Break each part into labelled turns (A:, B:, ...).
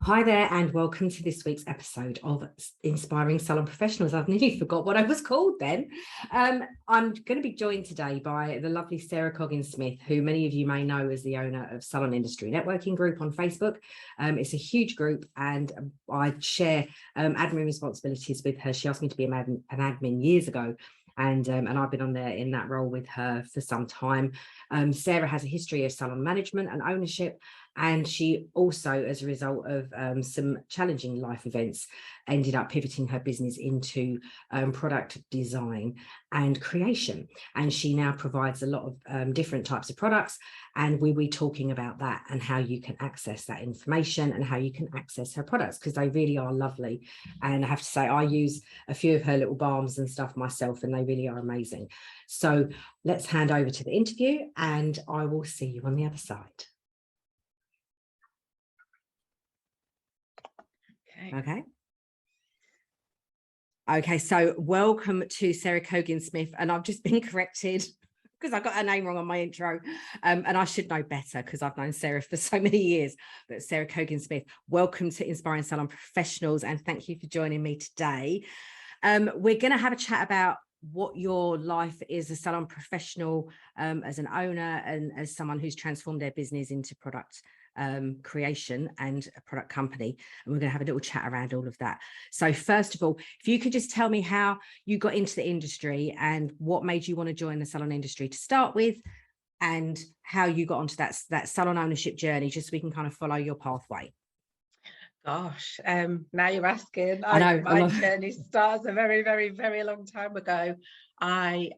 A: Hi there, and welcome to this week's episode of Inspiring Salon Professionals. I've nearly forgot what I was called then. I'm going to be joined today by the lovely Sarah Cogin Smith, who many of you may know as the owner of Salon Industry Networking Group on Facebook. It's a huge group, and I share admin responsibilities with her. She asked me to be an admin years ago. And I've been on there in that role with her for some time. Sarah has a history of salon management and ownership, and she also, as a result of some challenging life events, ended up pivoting her business into product design and creation. And she now provides a lot of different types of products. And we'll be talking about that and how you can access that information and how you can access her products, because they really are lovely. And I have to say, I use a few of her little balms and stuff myself, and they really are amazing. So let's hand over to the interview, and I will see you on the other side. Okay, so welcome to Sarah Cogin Smith, and I've just been corrected because I got her name wrong on my intro, and I should know better because I've known Sarah for so many years. But Sarah Cogin Smith, welcome to Inspiring Salon Professionals, and thank you for joining me today. We're going to have a chat about what your life is as a salon professional, as an owner, and as someone who's transformed their business into product creation and a product company. And we're going to have a little chat around all of that. So first of all, if you could just tell me how you got into the industry and what made you want to join the salon industry to start with, and how you got onto that salon ownership journey, just so we can kind of follow your pathway.
B: Gosh, now you're asking.
A: I know
B: my journey starts a very, very, very long time ago. I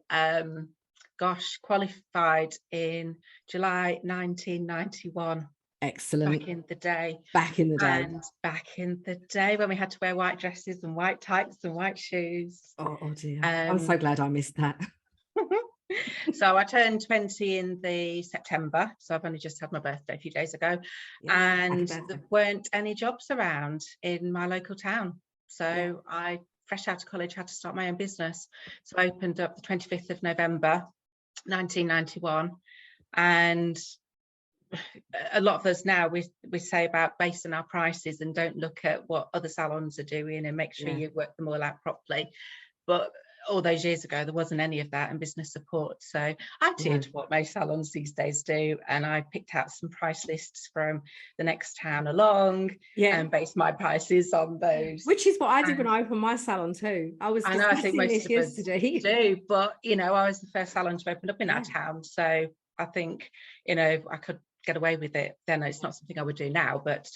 B: qualified in July 1991.
A: Excellent.
B: Back in the day.
A: And
B: back in the day when we had to wear white dresses and white tights and white shoes.
A: Oh dear. I'm so glad I missed that.
B: So I turned 20 in the September, so I've only just had my birthday a few days ago. And there weren't any jobs around in my local town, so I, fresh out of college, had to start my own business. So I opened up the 25th of November 1991, and a lot of us now, we say about basing our prices and don't look at what other salons are doing and make sure you work them all out properly. But all those years ago, there wasn't any of that in business support. So I did what most salons these days do, and I picked out some price lists from the next town along and based my prices on those.
A: Which is what I did when I opened my salon too. I think most of us
B: do, but I was the first salon to open up in our town, so I think I could get away with it then. It's not something I would do now, but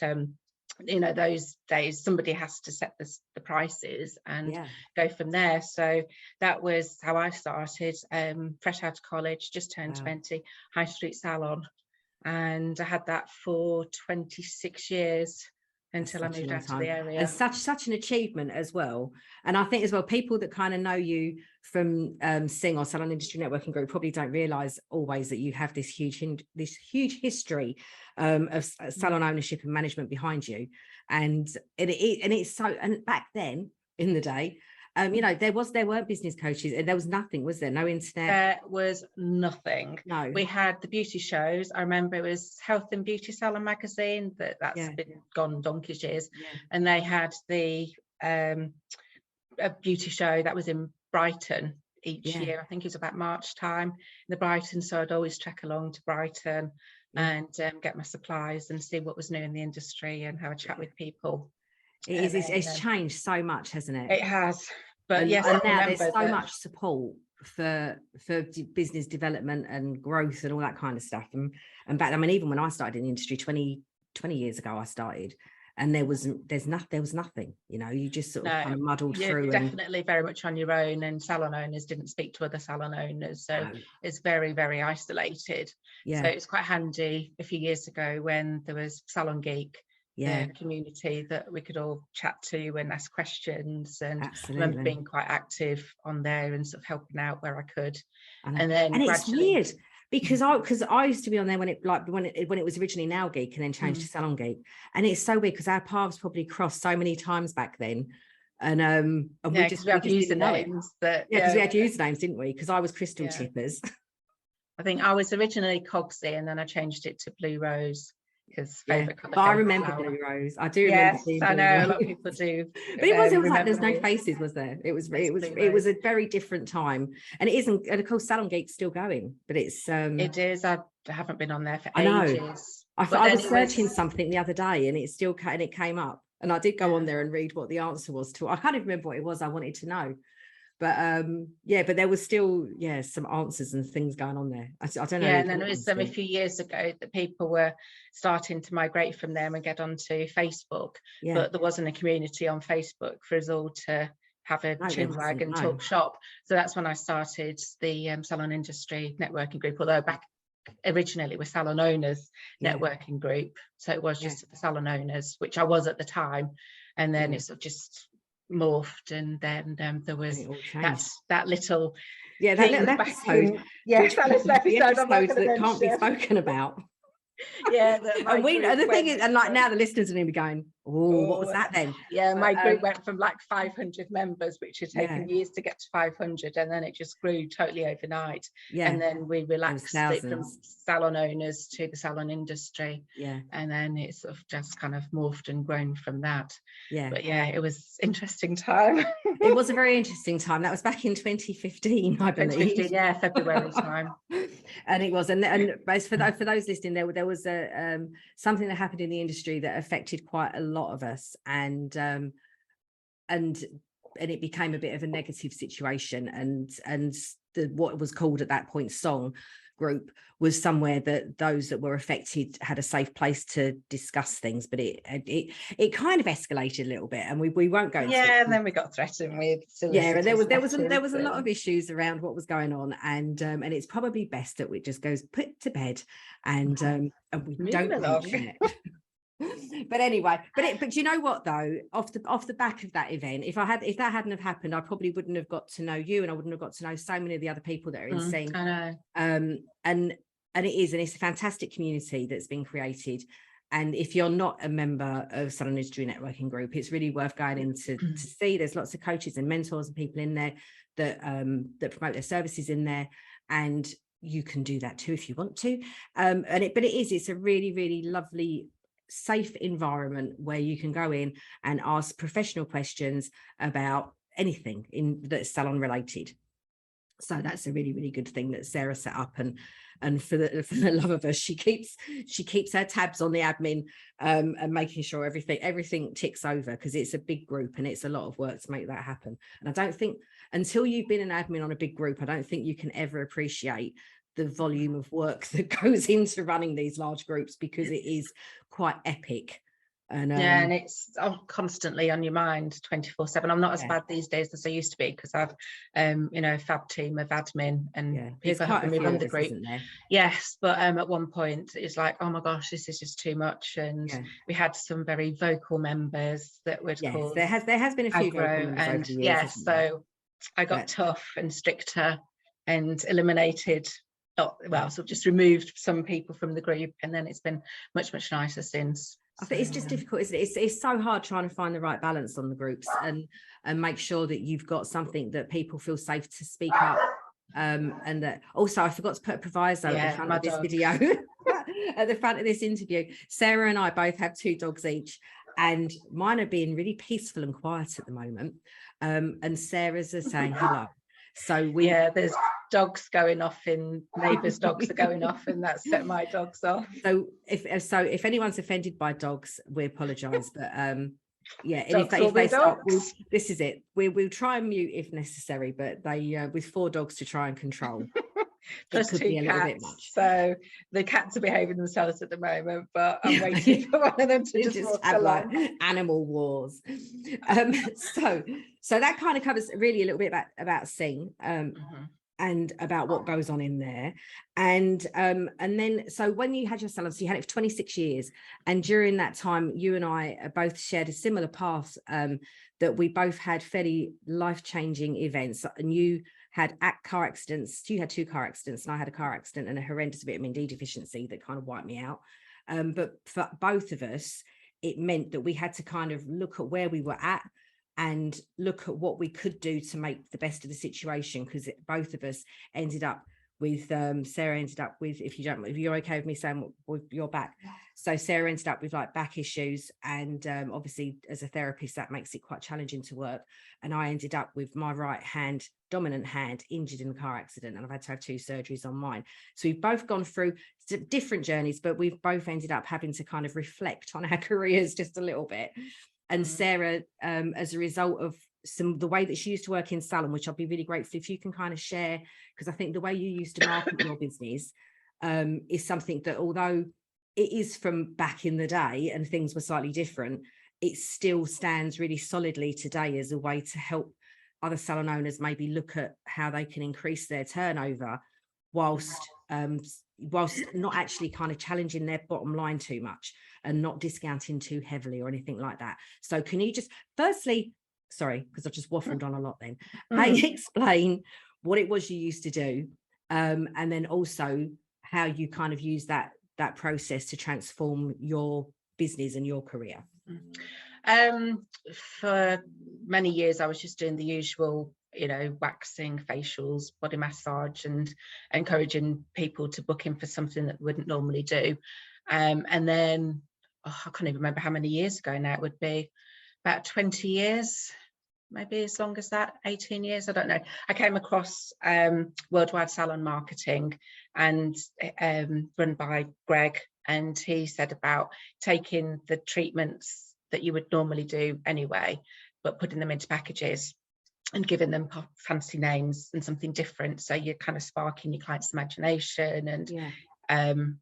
B: those days somebody has to set the prices and go from there. So that was how I started, fresh out of college, just turned 20, high street salon, and I had that for 26 years until I moved out to the area.
A: And such an achievement as well. And I think as well, people that kind of know you from Sing or Salon Industry Networking Group probably don't realize always that you have this huge history of salon ownership and management behind you. And it's so, and back then in the day, there weren't business coaches, and there was nothing, was there? No internet.
B: There was nothing.
A: No.
B: We had the beauty shows. I remember it was Health and Beauty Salon magazine, that's been gone donkey's years. And they had the a beauty show that was in Brighton each year. I think it was about March time in the Brighton. So I'd always trek along to Brighton and get my supplies and see what was new in the industry and have a chat with people.
A: It's changed so much, hasn't it?
B: It has. But
A: and now there's so much support for business development and growth and all that kind of stuff. And back, I mean, even when I started in the industry 20 years ago, I started, and there was nothing. You just sort of kind of muddled through.
B: Definitely very much on your own, and salon owners didn't speak to other salon owners, so it's very, very isolated. So it's quite handy a few years ago when there was Salon Geek. Community that we could all chat to and ask questions, and I remember being quite active on there and sort of helping out where I could. And
A: it's weird because I used to be on there when it was originally Now Geek and then changed to Salon Geek, and it's so weird because our paths probably crossed so many times back then. And we just had usernames, because we had usernames, didn't we? Because I was Crystal Tippers.
B: I think I was originally Cogsy, and then I changed it to Blue Rose. his favourite colour.
A: But I remember Blue Rose. I do remember
B: Yes,
A: seeing
B: I
A: Blue
B: know
A: Rose.
B: a lot of people do.
A: But it was like there's no
B: Blue.
A: faces, was there? It was
B: Blue Rose.
A: a very different time, and it isn't. And of course, Salon Geek's still going, but it's
B: it is. I haven't been on there for
A: I know.
B: ages.
A: I was searching something the other day, and it came up, and I did go on there and read what the answer was to. I can't even remember what it was I wanted to know. But but there was still some answers and things going on there. I don't know.
B: Yeah, and then there was a few years ago that people were starting to migrate from there and get onto Facebook, but there wasn't a community on Facebook for us all to have a chin wag and talk shop. So that's when I started the Salon Industry Networking Group, although back originally it was Salon Owners Networking Group. So it was just the Salon Owners, which I was at the time, and then it sort of just morphed, and then there was that little
A: that little episode that can't be spoken about. And the thing is, and like now the listeners are going to be going, oh, what was that then?
B: Yeah, my group went from like 500 members, which had taken years to get to 500, and then it just grew totally overnight. And then we relaxed it from Salon Owners to the Salon Industry. And then it sort of just kind of morphed and grown from that. But it was interesting time.
A: It was a very interesting time. That was back in 2015, I believe.
B: 2015, February time.
A: And it was, and for those listening, there was something that happened in the industry that affected quite a lot of us, and it became a bit of a negative situation, and what was called at that point Song group was somewhere that those that were affected had a safe place to discuss things, but it kind of escalated a little bit, and we won't go into
B: and then we got threatened with
A: and there was a lot of issues around what was going on, and it's probably best that we just goes put to bed and we don't mention it. But anyway, but you know what though, off the back of that event, if that hadn't have happened, I probably wouldn't have got to know you, and I wouldn't have got to know so many of the other people that are in scene.
B: I know.
A: And it's a fantastic community that's been created. And if you're not a member of Salon Industry Networking Group, it's really worth going in to see. There's lots of coaches and mentors and people in there that promote their services in there, and you can do that too if you want to. It's a really, really lovely, safe environment where you can go in and ask professional questions about anything that's salon related. So that's a really, really good thing that Sarah set up, and for the love of us, she keeps her tabs on the admin and making sure everything ticks over, because it's a big group and it's a lot of work to make that happen. And I don't think until you've been an admin on a big group, I don't think you can ever appreciate the volume of work that goes into running these large groups, because it is quite epic. And
B: and it's constantly on your mind 24/7. I'm not as bad these days as I used to be, because I've a fab team of admin and people helping me run the group. Yes, but at one point it's like, oh my gosh, this is just too much, and we had some very vocal members that would cause
A: there has been a few
B: aggro, and so I got tough and stricter and eliminated just removed some people from the group, and then it's been much nicer since.
A: I think it's just difficult, isn't it? It's so hard trying to find the right balance on the groups and make sure that you've got something that people feel safe to speak up. And that also, I forgot to put a proviso at the front of this video, at the front of this interview. Sarah and I both have 2 dogs each, and mine are being really peaceful and quiet at the moment. And Sarah's are saying hello. So
B: there's dogs going off, in neighbours' dogs are going off, and that set my dogs off.
A: So if anyone's offended by dogs, we apologise. But and if they start, this is it. We'll try and mute if necessary, but they with 4 dogs to try and control.
B: Plus 2 cats, so the cats are behaving themselves at the moment, but I'm waiting for one of them to just walk
A: have
B: along.
A: Like animal wars. So that kind of covers really a little bit about Sing and about what goes on in there, and then so when you had your salon, so you had it for 26 years, and during that time you and I both shared a similar path, that we both had fairly life-changing events, and you had car accidents. You had 2 car accidents, and I had a car accident and a horrendous vitamin D deficiency that kind of wiped me out. But for both of us, it meant that we had to kind of look at where we were at and look at what we could do to make the best of the situation, because both of us ended up with Sarah ended up with, if you're okay with me saying with your back. So Sarah ended up with like back issues, and obviously as a therapist that makes it quite challenging to work. And I ended up with my right hand, dominant hand, injured in a car accident, and I've had to have 2 surgeries on mine. So we've both gone through different journeys, but we've both ended up having to kind of reflect on our careers just a little bit. And Sarah, as a result of the way that she used to work in Salon, which I'll be really grateful if you can kind of share, because I think the way you used to market your business is something that, although it is from back in the day and things were slightly different, it still stands really solidly today as a way to help other salon owners maybe look at how they can increase their turnover whilst not actually kind of challenging their bottom line too much and not discounting too heavily or anything like that. So can you just firstly, sorry, because I've just waffled on a lot then, explain what it was you used to do, and then also how you kind of use that process to transform your business and your career?
B: For many years I was just doing the usual, waxing, facials, body massage, and encouraging people to book in for something that wouldn't normally do. And then I can't even remember how many years ago now, it would be about 20 years, maybe as long as that, 18 years, I don't know. I came across Worldwide Salon Marketing, and run by Greg, and he said about taking the treatments that you would normally do anyway, but putting them into packages and giving them fancy names and something different, so you're kind of sparking your client's imagination. And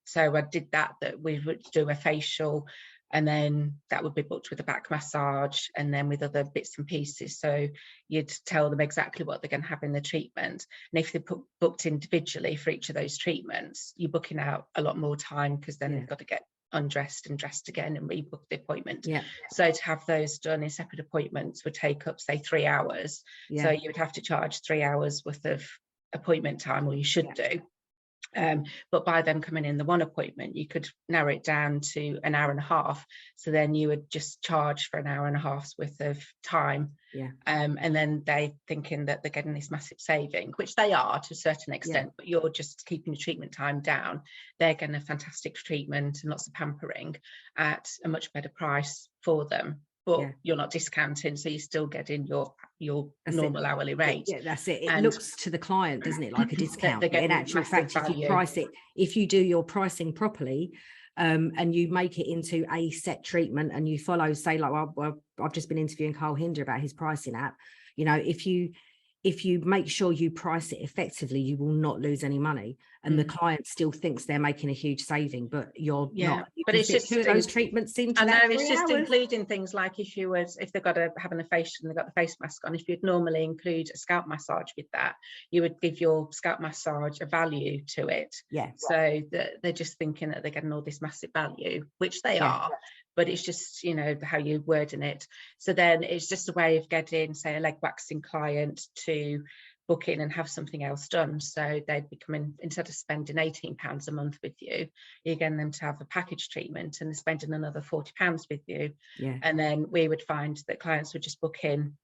B: so I did that we would do a facial, and then that would be booked with a back massage, and then with other bits and pieces. So you'd tell them exactly what they're going to have in the treatment. And if they booked individually for each of those treatments, you're booking out a lot more time, because then they've got to get undressed and dressed again and rebook the appointment. So to have those done in separate appointments would take up, say, 3 hours. So you would have to charge 3 hours worth of appointment time, or you should do. But by them coming in the one appointment, you could narrow it down to an hour and a half. So then you would just charge for an hour and a half's worth of time. And then they thinking that they're getting this massive saving, which they are to a certain extent, but you're just keeping your treatment time down. They're getting a fantastic treatment and lots of pampering at a much better price for them. But you're not discounting, so you're still getting your normal hourly rate.
A: That's it. It looks to the client, doesn't it, like a discount? But in actual fact, if you price it, if you do your pricing properly, and you make it into a set treatment, and you follow, say, like, well, I've just been interviewing Carl Hinder about his pricing app. If you make sure you price it effectively, you will not lose any money, and the client still thinks they're making a huge saving, but you're not.
B: But it's just
A: 2 of those treatments into
B: I know,
A: that
B: it's just
A: hours.
B: including things like if they've got having a facial and they've got the face mask on, if you'd normally include a scalp massage with that, you would give your scalp massage a value to it. So they're just thinking that they're getting all this massive value, which they are. But it's just, how you're wording it. So then it's just a way of getting, say, a leg waxing client to book in and have something else done. So they'd be coming, instead of spending £18 a month with you, you're getting them to have a package treatment, and they're spending another £40 with you. And then we would find that clients would just book in.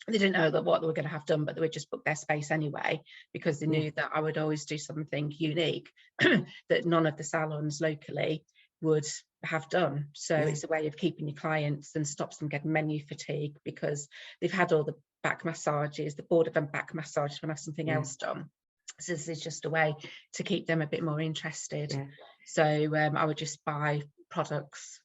B: They didn't know what they were going to have done, but they would just book their space anyway, because they knew that I would always do something unique that none of the salons locally would have done. So it's a way of keeping your clients and stops them getting menu fatigue, because they've had all the back massages, the board of them back massages, when I have something else done. So this is just a way to keep them a bit more interested. So I would just buy products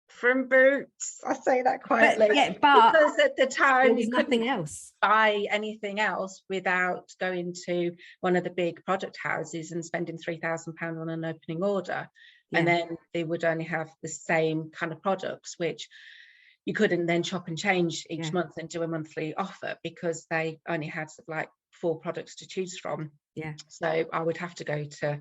B: from Boots. I say that quietly, but because at the time you couldn't
A: nothing else
B: buy anything else without going to one of the big product houses and spending £3,000 on an opening order. And then they would only have the same kind of products, which you couldn't then chop and change each month and do a monthly offer, because they only had like 4 products to choose from. So I would have to go to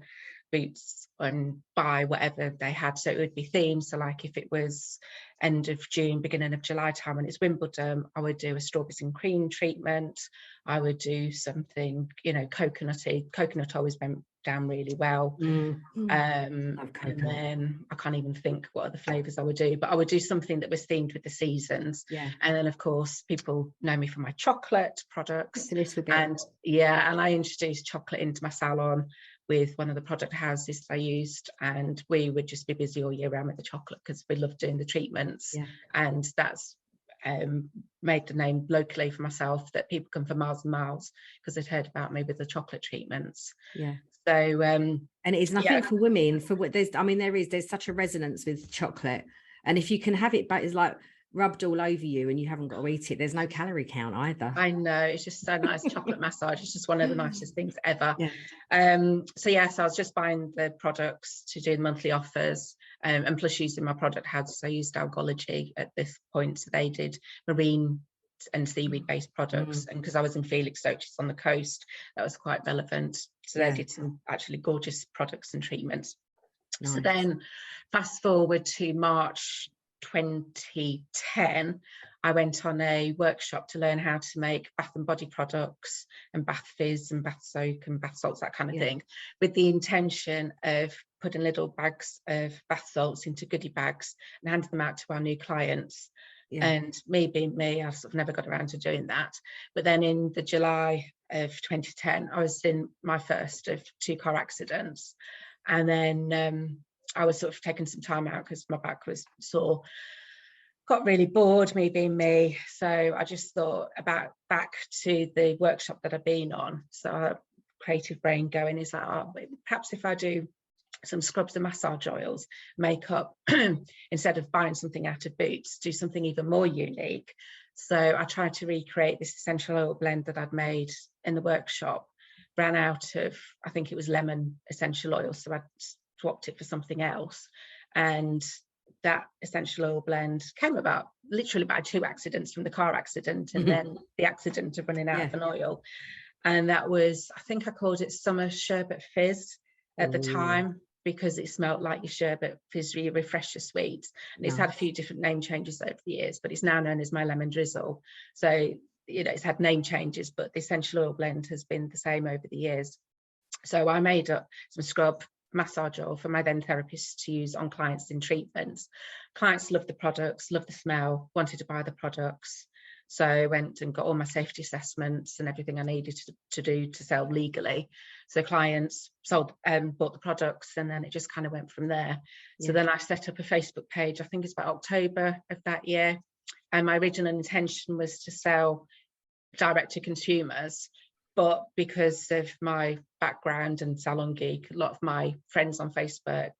B: Boots and buy whatever they had. So it would be themed. So like if it was end of June, beginning of July time, when it's Wimbledon, I would do a strawberries and cream treatment. I would do something, coconutty. Coconut always went down really well. And then I can't even think what other flavours I would do, but I would do something that was themed with the seasons. And then of course people know me for my chocolate products, and I introduced chocolate into my salon with one of the product houses that I used, and we would just be busy all year round with the chocolate because we love doing the treatments. And that's made the name locally for myself, that people come for miles and miles because they'd heard about me with the chocolate treatments. So
A: and it is nothing for women, for what there's such a resonance with chocolate, and if you can have it but it's like rubbed all over you and you haven't got to eat it, there's no calorie count either.
B: I know, it's just so nice. Chocolate massage is just one of the nicest things ever. So I was just buying the products to do the monthly offers, and plus using my product houses. I used Algology at this point, so they did marine and seaweed based products, and because I was in Felixstowe, which is on the coast, that was quite relevant. So they did some actually gorgeous products and treatments. So then fast forward to March 2010, I went on a workshop to learn how to make bath and body products and bath fizz and bath soak and bath salts, that kind of thing, with the intention of putting little bags of bath salts into goodie bags and handing them out to our new clients. And me being me, I sort of never got around to doing that. But then in the July of 2010, I was in my first of 2 car accidents, and then I was sort of taking some time out because my back was sore. Got really bored, me being me. So I just thought about back to the workshop that I've been on. So creative brain going is like, perhaps if I do some scrubs and massage oils, makeup, instead of buying something out of Boots, do something even more unique. So I tried to recreate this essential oil blend that I'd made in the workshop. Ran out of, I think it was lemon essential oil, so I swapped it for something else, and that essential oil blend came about literally by 2 accidents, from the car accident and then the accident of running out of an oil. And that was, I think I called it Summer Sherbet Fizz at the time, because it smelled like your sherbet fizz, your refresher sweet. And it's had a few different name changes over the years, but it's now known as my lemon drizzle. So it's had name changes, but the essential oil blend has been the same over the years. So I made up some scrub massage oil for my then therapist to use on clients in treatments. Clients loved the products, loved the smell, wanted to buy the products. So I went and got all my safety assessments and everything I needed to do to sell legally. So clients bought the products, and then it just kind of went from there. So then I set up a Facebook page, I think it's about October of that year. And my original intention was to sell direct to consumers. But because of my background and salon geek, a lot of my friends on Facebook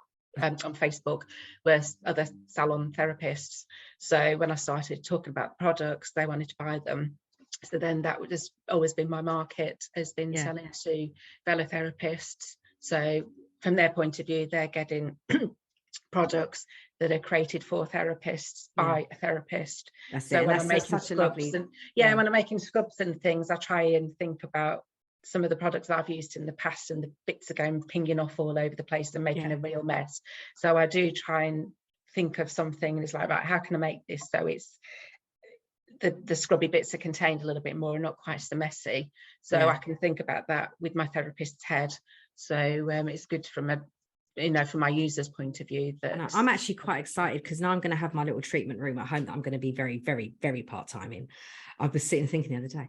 B: were other salon therapists. So when I started talking about products, they wanted to buy them. So then that has always been my market, has been selling to fellow therapists. So from their point of view, they're getting products that are created for therapists by a therapist. So when I'm making scrubs and when I'm making scrubs and things, I try and think about some of the products I've used in the past, and the bits are going pinging off all over the place and making a real mess. So I do try and think of something, and it's like, right, how can I make this so it's the scrubby bits are contained a little bit more and not quite so messy. So I can think about that with my therapist's head. So it's good from from my user's point of view. That
A: I'm actually quite excited, because now I'm going to have my little treatment room at home that I'm going to be very, very, very part-time in. I was sitting thinking the other day,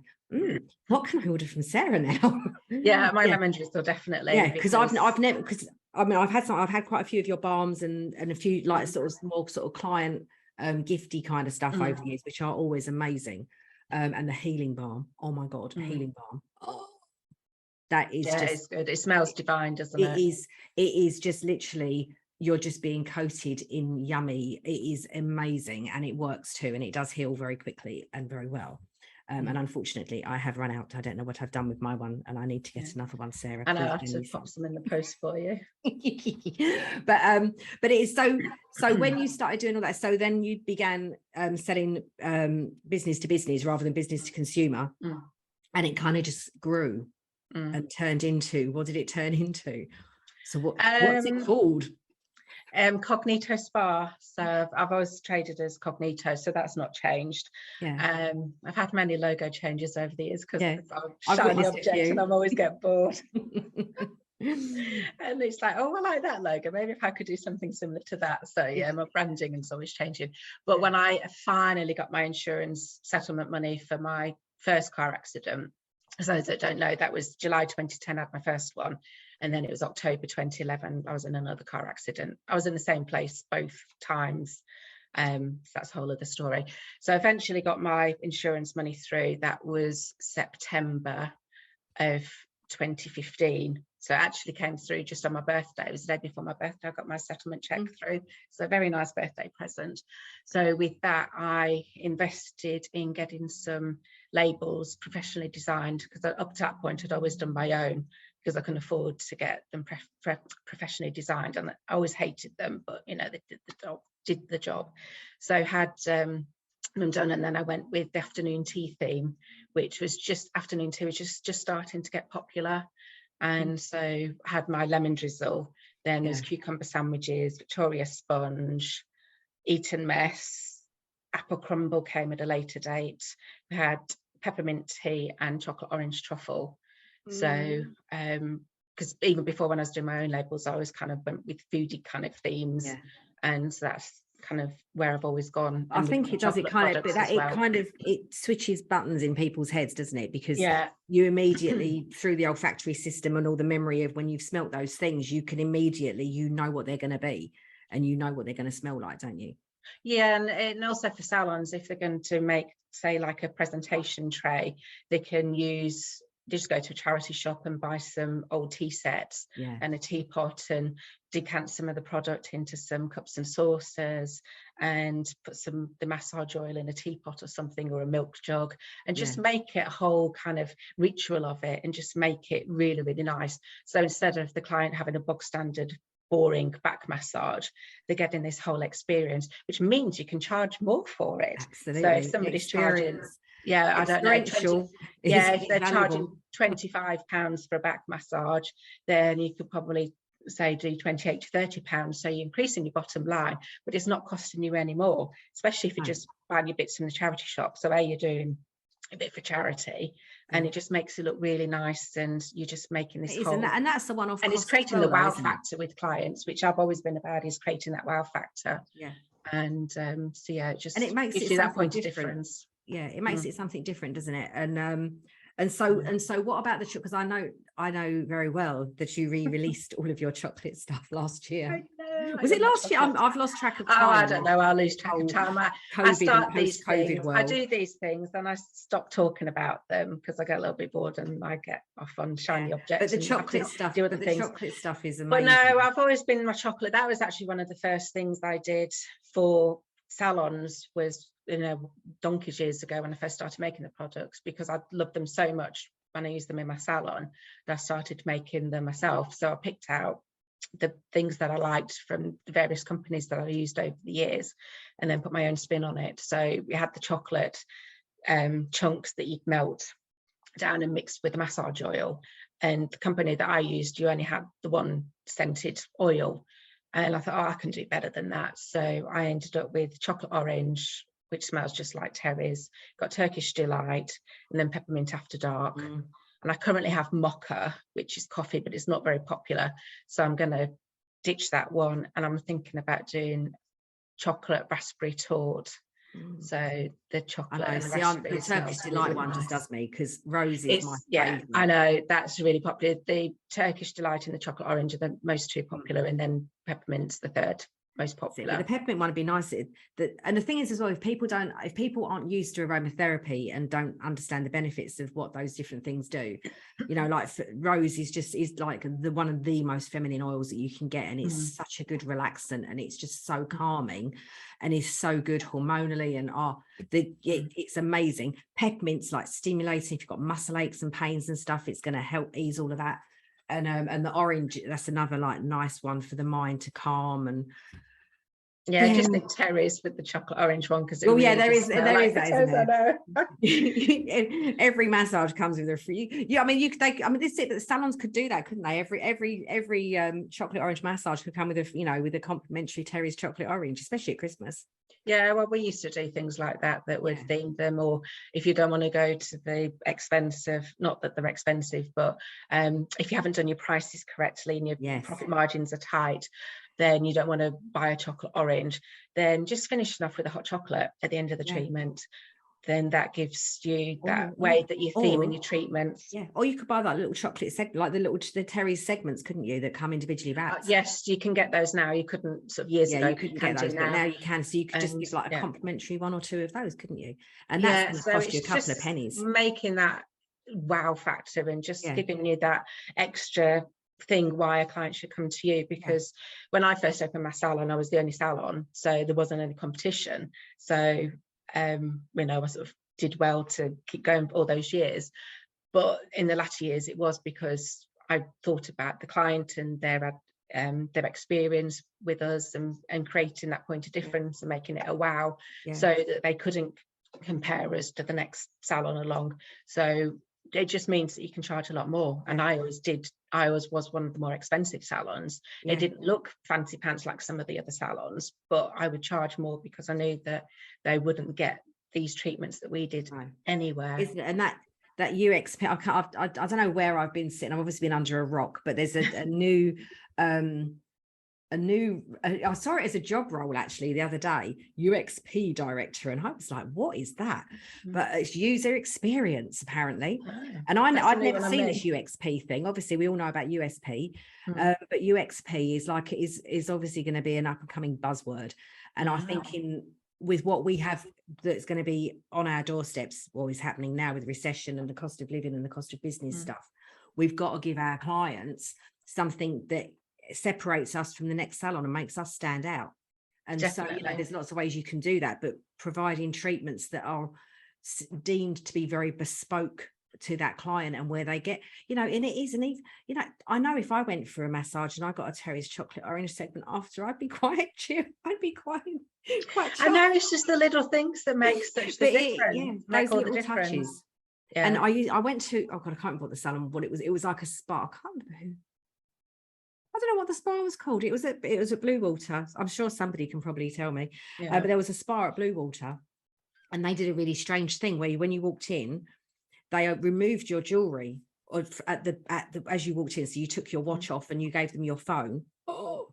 A: what can I order from Sarah now?
B: My lemon drizzle, definitely.
A: Because I've never, because I mean, I've had quite a few of your balms and a few like sort of more sort of client gifty kind of stuff over the years, which are always amazing. And the healing balm, oh my god, healing balm, that is just,
B: it's good. It smells divine, doesn't it?
A: It is just literally, you're just being coated in yummy. It is amazing, and it works too, and it does heal very quickly and very well. And unfortunately I have run out. I don't know what I've done with my one, and I need to get another one, Sarah.
B: And I'll have to pop some in the post for you.
A: But it is so when you started doing all that, so then you began selling business to business rather than business to consumer, and it kind of just grew and turned into, what did it turn into? So what's it called?
B: Cognito Spa. So I've always traded as Cognito, so that's not changed. I've had many logo changes over the years because I'm a shiny object and I'm always get bored. And it's like, oh, I like that logo. Maybe if I could do something similar to that. So yeah, my branding is always changing. But when I finally got my insurance settlement money for my first car accident, for those that don't know, that was July 2010, I had my first one. And then it was October 2011, I was in another car accident. I was in the same place both times. So that's a whole other story. So I eventually got my insurance money through. That was September of 2015. So it actually came through just on my birthday. It was the day before my birthday. I got my settlement check through. So a very nice birthday present. So with that, I invested in getting some labels professionally designed, because up to that point I'd always done my own because I couldn't afford to get them professionally designed, and I always hated them, but you know, they did the job. So I had them done, and then I went with the afternoon tea theme, which was just afternoon tea was just starting to get popular. And so I had my lemon drizzle, then there's cucumber sandwiches, Victoria sponge, Eton mess, apple crumble came at a later date. We had peppermint tea and chocolate orange truffle. So because even before, when I was doing my own labels, I always kind of went with foodie kind of themes, and so that's kind of where I've always gone.
A: I think it does, it kind of, but that it switches buttons in people's heads, doesn't it? Because you immediately, through the olfactory system and all the memory of when you've smelt those things, you can immediately, you know what they're going to be, and you know what they're going to smell like, don't you?
B: Yeah, and also for salons, if they're going to make, say, like a presentation tray, they can use, they just go to a charity shop and buy some old tea sets and a teapot, and decant some of the product into some cups and saucers, and put the massage oil in a teapot or something, or a milk jug, and just make it a whole kind of ritual of it, and just make it really, really nice. So instead of the client having a bog standard boring back massage, they're getting this whole experience, which means you can charge more for it.
A: Absolutely.
B: So if somebody's charging, I don't know, if they're charging £25 for a back massage, then you could probably say do £28 to £30. So you're increasing your bottom line, but it's not costing you any more, especially if you're just buying your bits from the charity shop. So you're doing a bit for charity, and it just makes it look really nice, and you're just making this whole,
A: and that's the one-off,
B: and it's creating the wow factor with clients, which I've always been about, is creating that wow factor. And so it just, and
A: it makes it
B: that point of difference.
A: It makes it something different, doesn't it? And so what about the chocolate? Because I know very well that you re-released all of your chocolate stuff last year. Was it last year? I've lost track of time.
B: Oh, I don't know. I'll lose track of time. I start these things. I do these things, then I stop talking about them because I get a little bit bored and I get off on shiny objects.
A: But the chocolate stuff, chocolate stuff is amazing.
B: But no, I've always been my chocolate. That was actually one of the first things I did for salons, was, you know, donkeys years ago when I first started making the products, because I loved them so much when I used them in my salon that I started making them myself. So I picked out the things that I liked from the various companies that I used over the years, and then put my own spin on it. So we had the chocolate chunks that you'd melt down and mix with the massage oil, and the company that I used, you only had the one scented oil, and I thought, I can do better than that. So I ended up with chocolate orange, which smells just like Terry's, got Turkish Delight, and then peppermint after dark. And I currently have mocha, which is coffee, but it's not very popular. So I'm going to ditch that one. And I'm thinking about doing chocolate raspberry tort. So the chocolate and raspberry.
A: The Turkish Delight really one just does me, because Rose is my favourite.
B: I know, that's really popular. The Turkish Delight and the chocolate orange are the most two popular, and then peppermint's the third most popular.
A: The peppermint one would be nice. And the thing is as well, if people aren't used to aromatherapy and don't understand the benefits of what those different things do, you know, like Rose is like one of the most feminine oils that you can get, and it's such a good relaxant, and it's just so calming, and is so good hormonally, and it's amazing. Peppermint's like stimulating. If you've got muscle aches and pains and stuff, it's going to help ease all of that. And the orange, that's another like nice one for the mind to calm. And
B: Yeah, just think Terry's with the chocolate orange one, because
A: there is that, isn't there?
B: I know.
A: Every massage comes with a free. Yeah, I mean, this is it, but the salons could do that, couldn't they? Every chocolate orange massage could come with a complimentary Terry's chocolate orange, especially at Christmas.
B: Yeah, well, we used to do things like that would theme them, or if you don't want to go to the expensive, not that they're expensive, but if you haven't done your prices correctly and your profit margins are tight, then you don't want to buy a chocolate orange, then just finishing off with a hot chocolate at the end of the treatment. Then that gives you that way that you theme in your treatments.
A: Yeah, or you could buy that little chocolate segment, like the Terry's segments, couldn't you? That come individually wrapped.
B: Yes, you can get those now. You couldn't sort of years ago.
A: You couldn't get those, but now you can. So you could just give like a complimentary one or two of those, couldn't you? And that's going to cost you a couple of pennies.
B: Making that wow factor and just giving you that extra thing why a client should come to you, because when I first opened my salon, I was the only salon, so there wasn't any competition. So I sort of did well to keep going all those years, but in the latter years it was because I thought about the client and their experience with us and creating that point of difference and making it a wow, so that they couldn't compare us to the next salon along. So it just means that you can charge a lot more. And I always was one of the more expensive salons. It didn't look fancy pants like some of the other salons, but I would charge more because I knew that they wouldn't get these treatments that we did anywhere.
A: And that UXP, I don't know where I've been sitting. I've obviously been under a rock, but there's a new I saw it as a job role actually the other day, UXP director, and I was like, what is that? But it's user experience apparently. And I'd never seen this UXP thing. Obviously we all know about USP, but UXP is obviously going to be an up and coming buzzword. And I think with what we have that's going to be on our doorsteps, what is happening now with recession and the cost of living and the cost of business stuff, we've got to give our clients something that separates us from the next salon and makes us stand out. And Definitely. So there's lots of ways you can do that, but providing treatments that are deemed to be very bespoke to that client and where they get, and it is, and I know if I went for a massage and I got a Terry's chocolate orange segment after, I'd be quite chill. I'd be quite chill.
B: I know, it's just the little things that make such the difference.
A: Those little touches. Yeah. And I went to, I can't remember what the salon, what it was like a spa. I can't remember who. I don't know what the spa was called. It was at Blue Water. I'm sure somebody can probably tell me. But there was a spa at Blue Water, and they did a really strange thing where when you walked in, they removed your jewelry as you walked in. So you took your watch off and you gave them your phone. Oh,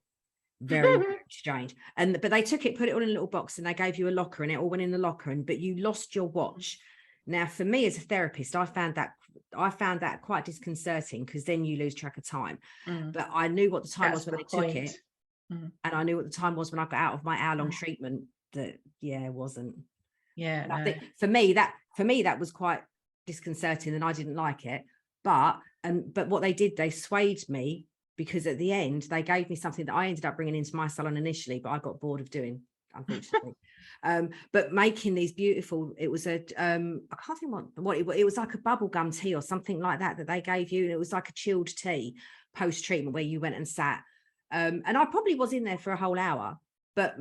A: very strange. But they took it, put it all in a little box, and they gave you a locker, and it all went in the locker. But you lost your watch. Now, for me as a therapist, I found that quite disconcerting, because then you lose track of time. But I knew what the time was when I took it, and I knew what the time was when I got out of my hour-long treatment. That it wasn't. Yeah, I think for me that was quite disconcerting, and I didn't like it. But what they did, they swayed me, because at the end they gave me something that I ended up bringing into my salon initially, but I got bored of doing, unfortunately. But making these beautiful, it was I can't think what it was, like a bubblegum tea or something like that they gave you, and it was like a chilled tea post treatment where you went and sat, and I probably was in there for a whole hour, but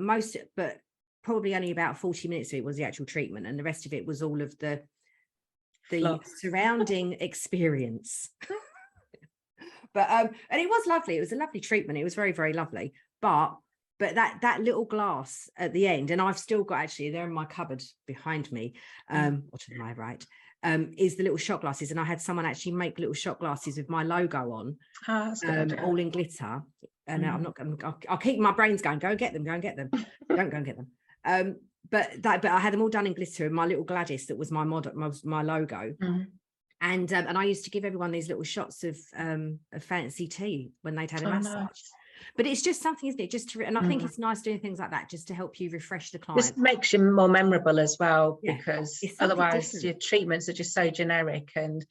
A: probably only about 40 minutes of it was the actual treatment, and the rest of it was all of the surrounding experience. But and it was lovely. It was a lovely treatment. It was very, very lovely. But that little glass at the end, and I've still got, actually, they're in my cupboard behind me, or to my right, is the little shot glasses. And I had someone actually make little shot glasses with my logo on, all in glitter. And I'll keep my brains going. Go and get them. Don't go and get them. But I had them all done in glitter, and my little Gladys, that was my my logo. And I used to give everyone these little shots of fancy tea when they'd had a massage. Nice. But it's just something, isn't it? Just to, and I think it's nice doing things like that just to help you refresh the client.
B: This makes you more memorable as well, because otherwise your treatments are just so generic. And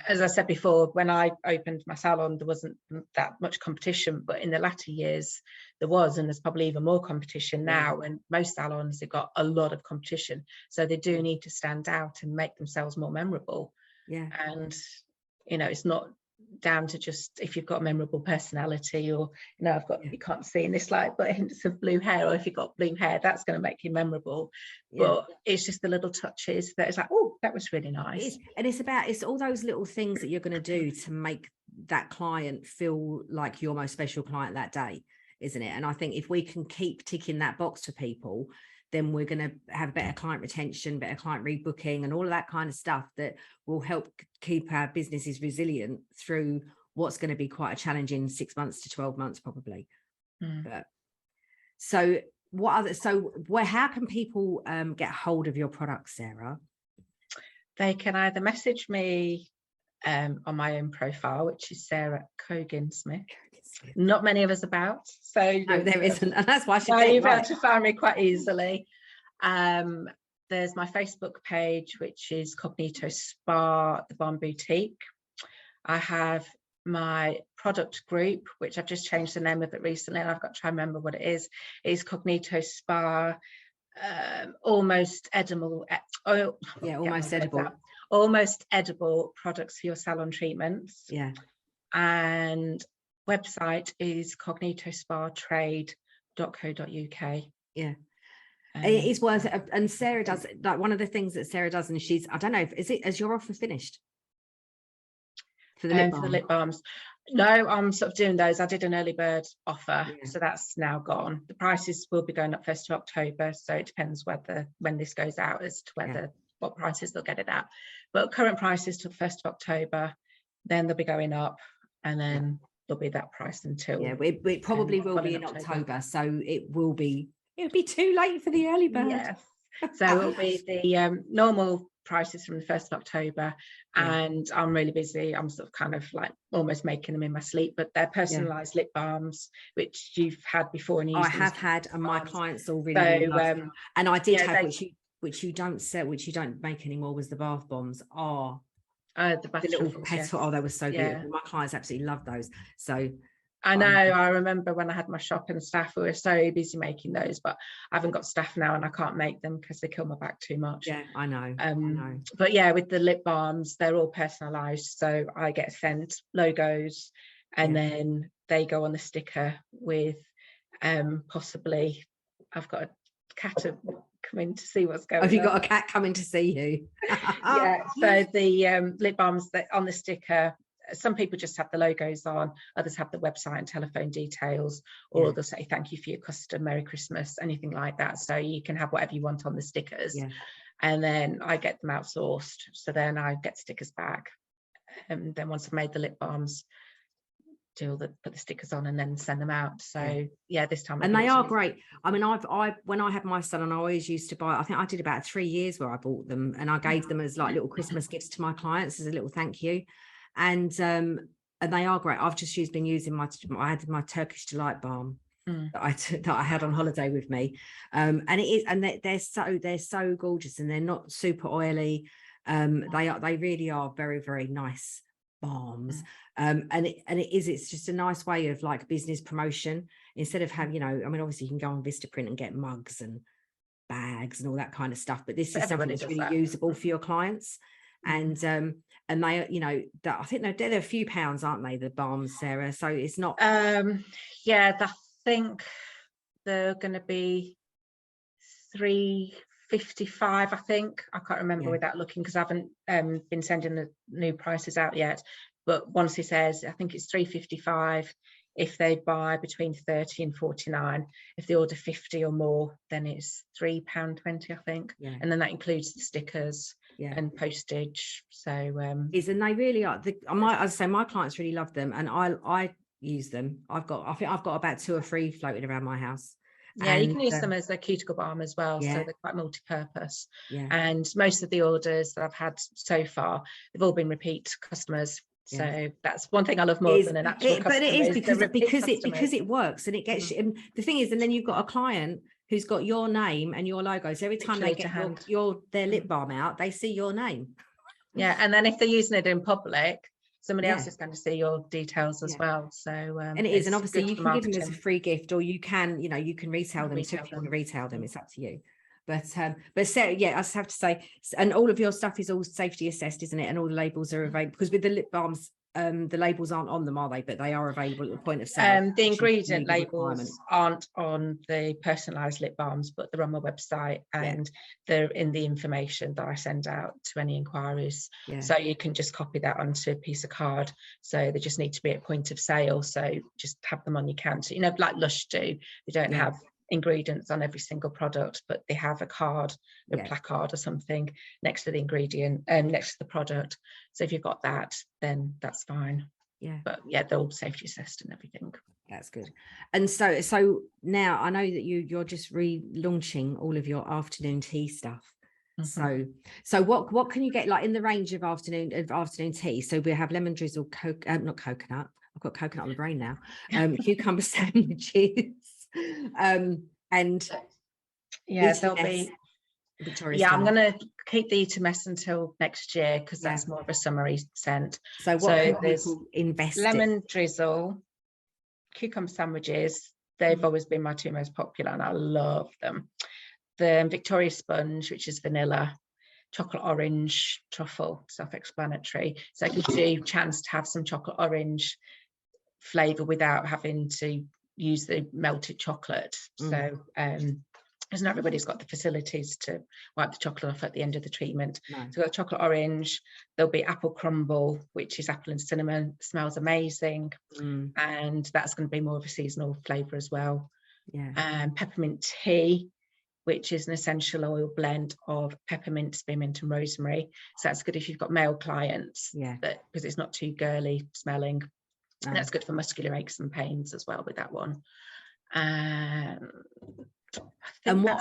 B: as I said before, when I opened my salon, there wasn't that much competition, but in the latter years there was, and there's probably even more competition now. And most salons have got a lot of competition, so they do need to stand out and make themselves more memorable. And it's not down to just if you've got a memorable personality, or I've got, you can't see in this light, but hints of blue hair, or if you've got blue hair, that's going to make you memorable. But it's just the little touches that is like, oh, that was really nice.
A: It's all those little things that you're going to do to make that client feel like your most special client that day, isn't it? And I think if we can keep ticking that box for people, then we're going to have better client retention, better client rebooking, and all of that kind of stuff that will help keep our businesses resilient through what's going to be quite a challenging 6 months to 12 months probably. But so how can people get hold of your products, Sarah?
B: They can either message me on my own profile, which is Sarah Cogin Smith. Not many of us about, so
A: no, there isn't, and that's why
B: you'll be able to find me quite easily. There's my Facebook page, which is Cognito Spa, the Balm Boutique. I have my product group, which I've just changed the name of it recently, and I've got to try and remember what it is. It's Cognito Spa, almost edible. Almost edible products for your salon treatments.
A: Yeah.
B: And website is cognitospatrade.co.uk.
A: Yeah. It is worth it. And Sarah does, like, one of the things that Sarah does, and she's, I don't know, is your offer finished for the lip balm?
B: For the lip balms? No, I'm sort of doing those. I did an early bird offer, so that's now gone. The prices will be going up 1st of October, so it depends when this goes out as to what prices they'll get it at. But current prices till 1st of October, then they'll be going up, and then there'll be that price until
A: it probably will be in October, so it'll be too late for the early bird.
B: Yes. So it'll be the normal prices from the 1st of October, and I'm really busy. I'm sort of kind of like almost making them in my sleep, but they're personalized lip balms, which you've had before. And
A: I have had, and my clients all really love them. And I did have, which you don't sell, which you don't make anymore, was the bath bombs. The little petal, they were so beautiful. My clients absolutely love those. So
B: I know, I remember when I had my shop and staff, we were so busy making those, but I haven't got staff now and I can't make them because they kill my back too much.
A: Yeah, I know.
B: But yeah, with the lip balms, they're all personalized, so I get sent logos, and then they go on the sticker with possibly, I've got a cat coming to see what's going on.
A: Have you got a cat coming to see you?
B: So the lip balms that on the sticker, some people just have the logos on, others have the website and telephone details, or they'll say thank you for your custom, Merry Christmas, anything like that. So you can have whatever you want on the stickers. And then I get them outsourced, so then I get stickers back, and then once I've made the lip balms, put the stickers on and then send them out. So this time,
A: and they are great. I mean, when I had my salon, I always used to buy, I think I did about 3 years where I bought them, and I gave them as like little Christmas gifts to my clients as a little thank you. And they are great. I've just been using I had my Turkish Delight balm that I had on holiday with me, and they're so gorgeous, and they're not super oily. They really are very, very nice balms. It's just a nice way of like business promotion, instead of having, I mean, obviously you can go on Vistaprint and get mugs and bags and all that kind of stuff, but this is something that's really usable for your clients. And they, I think they're a few pounds, aren't they, the balms, Sarah? So it's not.
B: I think they're going to be £3.55. I think, I can't remember without looking, because I haven't been sending the new prices out yet. But once he says, I think it's £3.55 if they buy between 30 and 49. If they order 50 or more, then it's £3.20, I think. And then that includes the stickers and postage. So and
A: they really are. As I say, my clients really love them, and I use them. I think I've got about 2 or 3 floating around my house.
B: You can use them as a cuticle balm as well, so they're quite multi-purpose. And most of the orders that I've had so far, they've all been repeat customers. So that's one thing I love more than an actual customer.
A: But it is because it works, and it gets and the thing is, and then you've got a client who's got your name and your logo, so every time they get their lip balm out, they see your name.
B: And then if they're using it in public, somebody else is going to see your details as well. So
A: and it is, and obviously you can give them as a free gift, or you can you can retail them too if you want to retail them. It's up to you. But Sarah, I just have to say, and all of your stuff is all safety assessed, isn't it? And all the labels are available, because with the lip balms, the labels aren't on them, are they? But they are available at the point of sale.
B: The ingredient labels aren't on the personalised lip balms, but they're on my website, and they're in the information that I send out to any inquiries. So you can just copy that onto a piece of card. So they just need to be at point of sale. So just have them on your counter. You know, like Lush do. They don't have ingredients on every single product, but they have a card, a placard or something next to the ingredient and next to the product. So if you've got that, then that's fine. But they're all safety assessed and everything.
A: That's good. And so now I know that you're just relaunching all of your afternoon tea stuff. So what can you get, like, in the range of afternoon tea? So we have lemon drizzle, not coconut, I've got coconut on the brain now, cucumber sandwiches, and
B: there'll be
A: Victoria's
B: I'm going to keep the Eat-A-Mess until next year, because that's more of a summery scent.
A: So what can people invest
B: lemon drizzle, cucumber sandwiches, they've always been my two most popular and I love them. The Victoria sponge, which is vanilla, chocolate orange, truffle, self-explanatory. So it gives you a chance to have some chocolate orange flavour without having to use the melted chocolate. So because not everybody's got the facilities to wipe the chocolate off at the end of the treatment. So we've got chocolate orange, there'll be apple crumble, which is apple and cinnamon, smells amazing, and that's going to be more of a seasonal flavour as well. Peppermint tea, which is an essential oil blend of peppermint, spearmint and rosemary. So that's good if you've got male clients, because it's not too girly smelling. And that's good for muscular aches and pains as well with that one.
A: What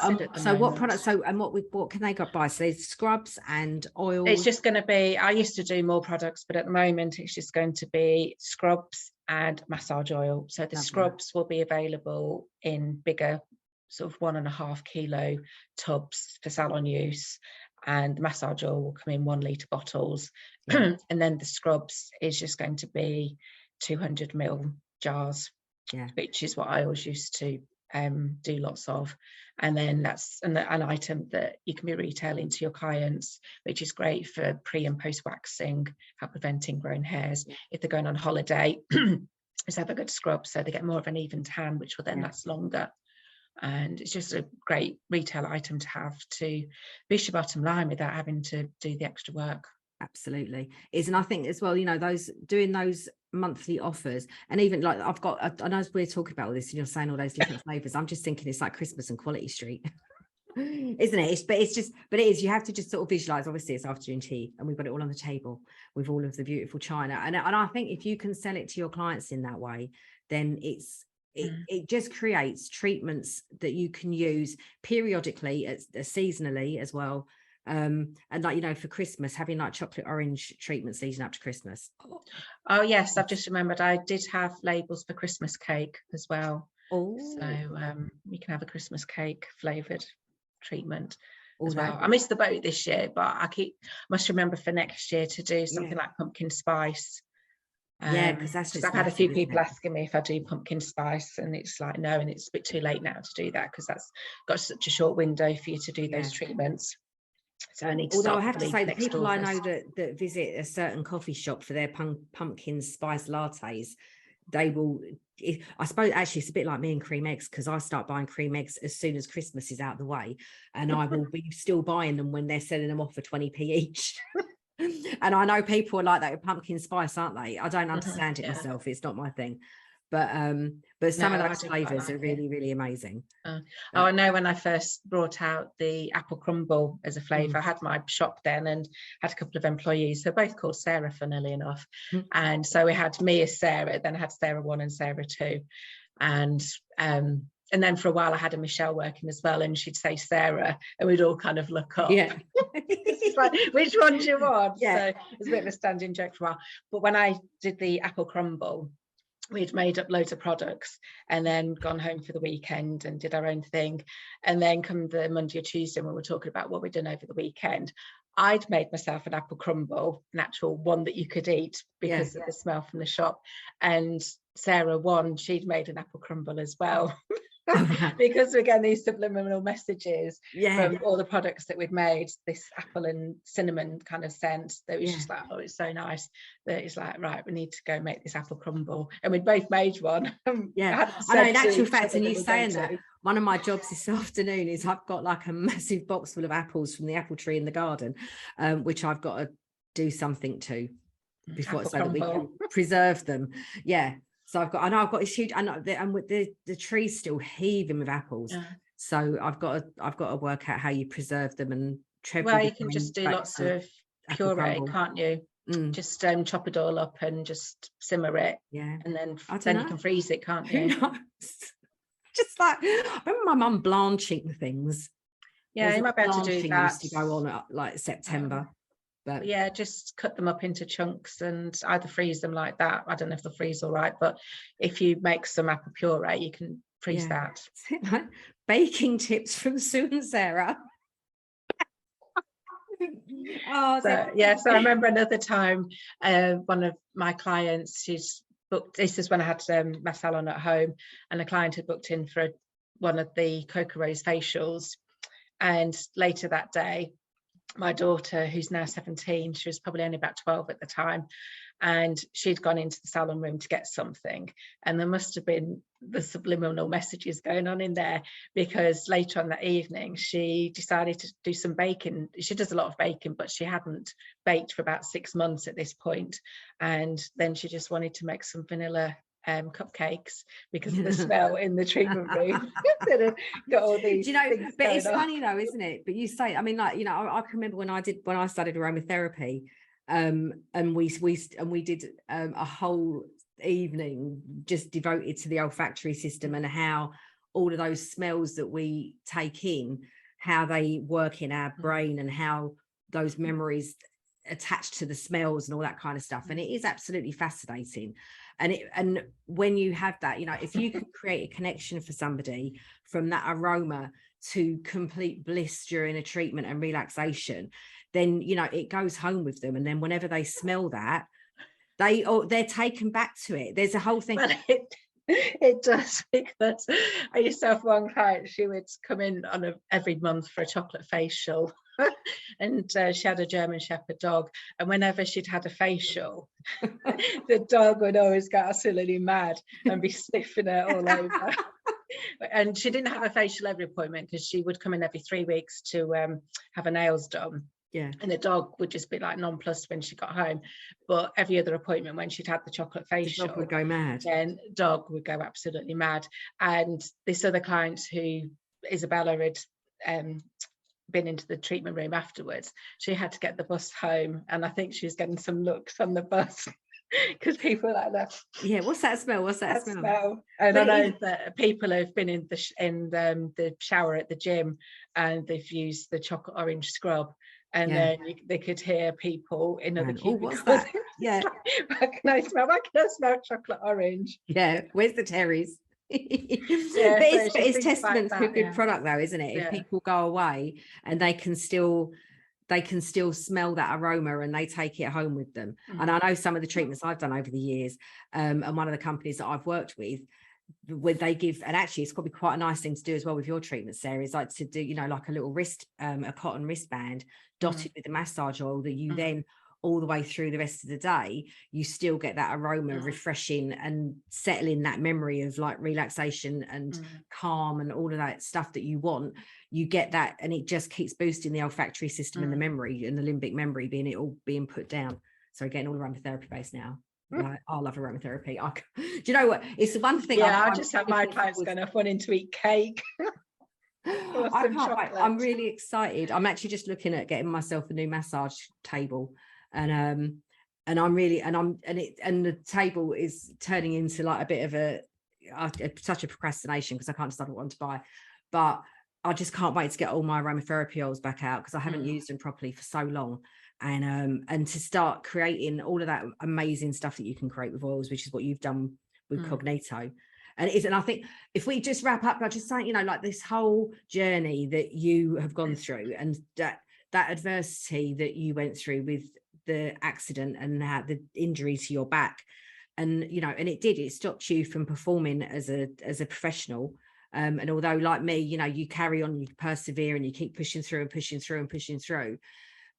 A: can they buy? So there's scrubs and oil.
B: It's just going to be, I used to do more products, but at the moment it's just going to be scrubs and massage oil. So the scrubs will be available in bigger sort of 1.5 kilo tubs for salon use, and the massage oil will come in 1 litre bottles. And then the scrubs is just going to be 200 ml jars, which is what I always used to do lots of. And then that's an item that you can be retailing to your clients, which is great for pre and post waxing, help preventing grown hairs. If they're going on holiday, just have a good scrub so they get more of an even tan, which will then last longer. And it's just a great retail item to have to boost your bottom line without having to do the extra work.
A: Absolutely is. And I think as well, you know, those doing those monthly offers, and even like I know we're talking about all this and you're saying all those different flavors, I'm just thinking it's like Christmas and Quality Street. Isn't it? But it is, you have to just sort of visualize, obviously it's afternoon tea and we've got it all on the table with all of the beautiful china, and I think if you can sell it to your clients in that way, then it just creates treatments that you can use periodically, seasonally as well. And like, you know, for Christmas, having like chocolate orange treatments leading up to Christmas.
B: Oh yes, I've just remembered I did have labels for Christmas cake as well. So you can have a Christmas cake flavoured treatment as well. I missed the boat this year, but must remember for next year to do something like pumpkin spice.
A: Because that's just
B: I've had a few people asking me if I do pumpkin spice, and it's like no, and it's a bit too late now to do that because that's got such a short window for you to do those treatments. So I need to
A: I have to say, the people I know that visit a certain coffee shop for their pumpkin spice lattes, they will, I suppose actually it's a bit like me and cream eggs, because I start buying cream eggs as soon as Christmas is out of the way, and I will be still buying them when they're selling them off for 20p each. And I know people are like that with pumpkin spice, aren't they? I don't understand it myself, it's not my thing. But some of those flavors are really, really amazing.
B: I know when I first brought out the apple crumble as a flavor, I had my shop then and had a couple of employees, they're both called Sarah, funnily enough. And so we had me as Sarah, then I had Sarah 1 and Sarah 2, and then for a while I had a Michelle working as well, and she'd say Sarah and we'd all kind of look up. It's like, which one do you want? So it was a bit of a standing joke for a while. But when I did the apple crumble, we'd made up loads of products and then gone home for the weekend and did our own thing. And then come the Monday or Tuesday when we were talking about what we'd done over the weekend, I'd made myself an apple crumble, an actual one that you could eat because of the smell from the shop. And Sarah 1, she'd made an apple crumble as well. because we're getting these subliminal messages
A: Yeah.
B: from all the products that we've made, this apple and cinnamon kind of scent, that was just like, oh, it's so nice, that it's like, right, we need to go make this apple crumble. And we'd both made one.
A: Yeah, I know, in actual fact, and you saying that, one of my jobs this afternoon is I've got like a massive box full of apples from the apple tree in the garden, which I've got to do something to before,
B: apple
A: so
B: crumble,
A: that we can preserve them. Yeah, so I've got this huge, and with the tree's still heaving with apples.
B: yeah.
A: So I've got to work out how you preserve them and treble.
B: Well, you can just do lots of puree,
A: crumble.
B: can't you? Just chop it all up and just simmer it.
A: Yeah,
B: and then
A: you
B: can freeze it, can't
A: you?
B: you?
A: Who knows? Just like, I remember my mum blanching things.
B: Yeah, you might be able to do that.
A: Used to go on at like September. But
B: yeah, just cut them up into chunks and either freeze them like that. I don't know if they'll freeze all right, but if you make some apple puree, you can freeze that.
A: Baking tips from Sue and Sarah.
B: So I remember another time, one of my clients, she's booked, this is when I had my salon at home, and a client had booked in for one of the Cocoa Rose facials, and later that day my daughter, who's now 17, she was probably only about 12 at the time, and she'd gone into the salon room to get something, and there must have been the subliminal messages going on in there, because later on that evening she decided to do some baking. She does a lot of baking, but she hadn't baked for about 6 months at this point, and then she just wanted to make some vanilla cupcakes because of the smell in the treatment room. Got all these,
A: but it's funny though, isn't it? But you say, I mean, like, I can remember when I studied aromatherapy, and we did a whole evening just devoted to the olfactory system and how all of those smells that we take in, how they work in our brain and how those memories attached to the smells and all that kind of stuff. And it is absolutely fascinating. And when you have that, if you can create a connection for somebody from that aroma to complete bliss during a treatment and relaxation, then it goes home with them, and then whenever they smell that, they're taken back to it. There's a whole thing.
B: Well, it does, because I used to have one client, she would come in on every month for a chocolate facial, and she had a German Shepherd dog, and whenever she'd had a facial, the dog would always get absolutely mad and be sniffing her all over. And she didn't have a facial every appointment, because she would come in every 3 weeks to have her nails done.
A: Yeah.
B: And the dog would just be like nonplussed when she got home. But every other appointment, when she'd had the chocolate facial,
A: the dog would go mad.
B: Then dog would go absolutely mad. And this other client, who Isabella had been into the treatment room afterwards, she had to get the bus home, and I think she was getting some looks on the bus because people were like that.
A: Yeah, what's that smell? What's that smell?
B: And I know that people have been in the shower at the gym, and they've used the chocolate orange scrub. And then they could hear people in other cubicles.
A: Oh, what's that? Yeah.
B: Why can I smell chocolate orange?
A: Yeah. Where's the Terry's? But it's testament to a good product, though, isn't it? If people go away and they can still smell that aroma and they take it home with them. And I know some of the treatments I've done over the years, and one of the companies that I've worked with, where they give, and actually it's probably quite a nice thing to do as well with your treatment, Sarah, is like to do like a little wrist, a cotton wristband dotted with the massage oil that you then all the way through the rest of the day, you still get that aroma refreshing and settling that memory of like relaxation and calm and all of that stuff that you want. You get that, and it just keeps boosting the olfactory system and the memory and the limbic memory being put down. So again, all aromatherapy based now. Right. I love aromatherapy. Do you know what? It's the one thing.
B: I just have my clients going off wanting to eat cake.
A: I can't wait. I'm really excited. I'm actually just looking at getting myself a new massage table, and the table is turning into like a bit of such a procrastination, because I can't decide what one to buy, but I just can't wait to get all my aromatherapy oils back out, because I haven't used them properly for so long. And to start creating all of that amazing stuff that you can create with oils, which is what you've done with Cognito. And I think if we just wrap up by just saying, like this whole journey that you have gone through, and that adversity that you went through with the accident and the injury to your back, and and it stopped you from performing as a professional, And although, like me, you know, you carry on, you persevere, and you keep pushing through and pushing through and pushing through.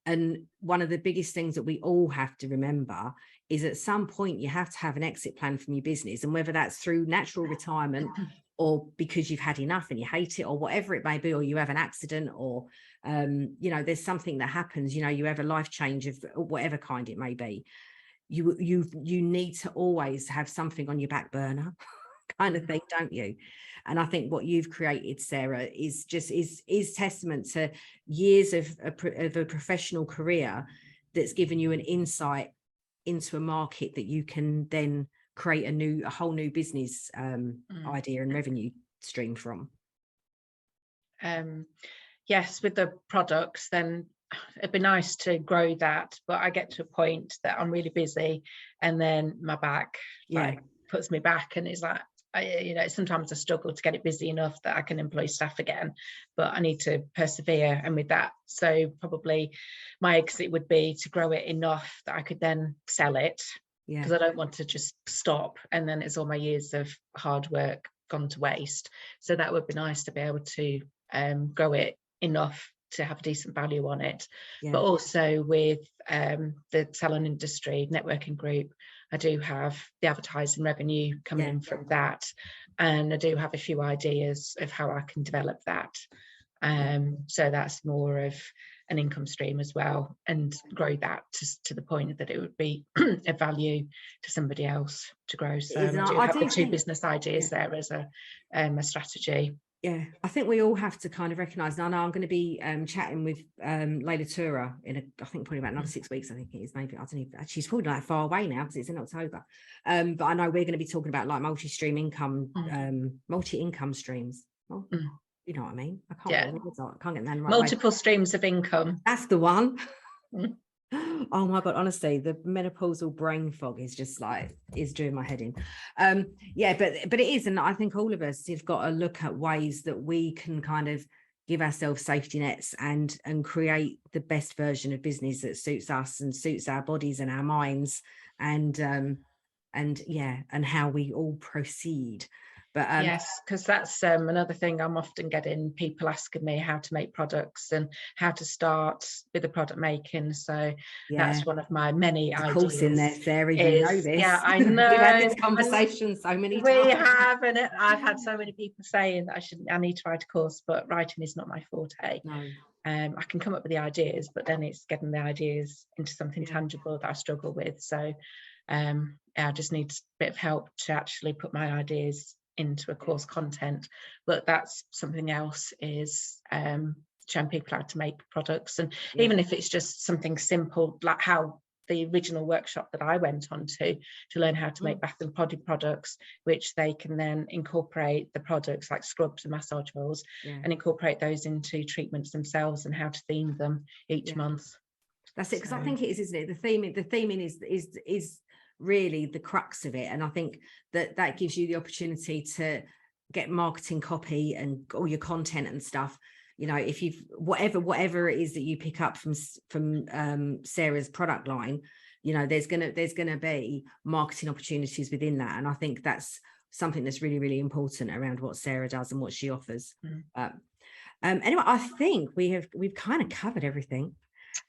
A: And one of the biggest things that we all have to remember is at some point you have to have an exit plan from your business, and whether that's through natural retirement or because you've had enough and you hate it, or whatever it may be, or you have an accident, or you know, there's something that happens, you know, you have a life change of whatever kind it may be. You need to always have something on your back burner kind of thing, don't you? And I think what you've created, Sarah, is just is testament to years of a professional career that's given you an insight into a market that you can then create a whole new business idea and revenue stream from.
B: Yes, with the products, then it'd be nice to grow that, but I get to a point that I'm really busy, and then my back like puts me back, and it's like, you know, sometimes I struggle to get it busy enough that I can employ staff again, but I need to persevere. And with that, so probably my exit would be to grow it enough that I could then sell it, because I don't want to just stop and then it's all my years of hard work gone to waste. So that would be nice to be able to grow it enough to have a decent value on it. But also with the salon industry networking group, I do have the advertising revenue coming in from that, and I do have a few ideas of how I can develop that. So that's more of an income stream as well, and grow that to the point that it would be a value to somebody else to grow. So I do have the two business ideas there as a strategy.
A: Yeah, I think we all have to kind of recognise. I know I'm going to be chatting with Layla Tura in I think probably about another 6 weeks. I think it is, maybe. I don't even. She's probably like far away now because it's in October. But I know we're going to be talking about like multi-stream income, multi-income streams. Well, you know what I mean? I can't get that right.
B: Multiple streams of income.
A: That's the one. Oh my god, honestly, the menopausal brain fog is just like is doing my head in. But it is, and I think all of us have got to look at ways that we can kind of give ourselves safety nets and create the best version of business that suits us and suits our bodies and our minds, and how we all proceed. But
B: yes, because that's another thing. I'm often getting people asking me how to make products and how to start with the product making. So that's one of my many ideas.
A: Of course, in there, Sarah, you know this.
B: Yeah, I know.
A: We've had this conversation so many times.
B: We have, and I've had so many people saying that I need to write a course, but writing is not my forte.
A: No.
B: I can come up with the ideas, but then it's getting the ideas into something tangible that I struggle with. So I just need a bit of help to actually put my ideas into a course content. But that's something else, is showing people how to make products, and even if it's just something simple like how the original workshop that I went on to learn how to make bath and body products, which they can then incorporate the products like scrubs and massage oils and incorporate those into treatments themselves, and how to theme them each month.
A: That's it, because I think it is, isn't it? The theming is really the crux of it, and I think that gives you the opportunity to get marketing copy and all your content and stuff. You know, if you've whatever it is that you pick up from Sarah's product line, you know, there's gonna be marketing opportunities within that, and I think that's something that's really, really important around what Sarah does and what she offers. Anyway, I think we've kind of covered everything,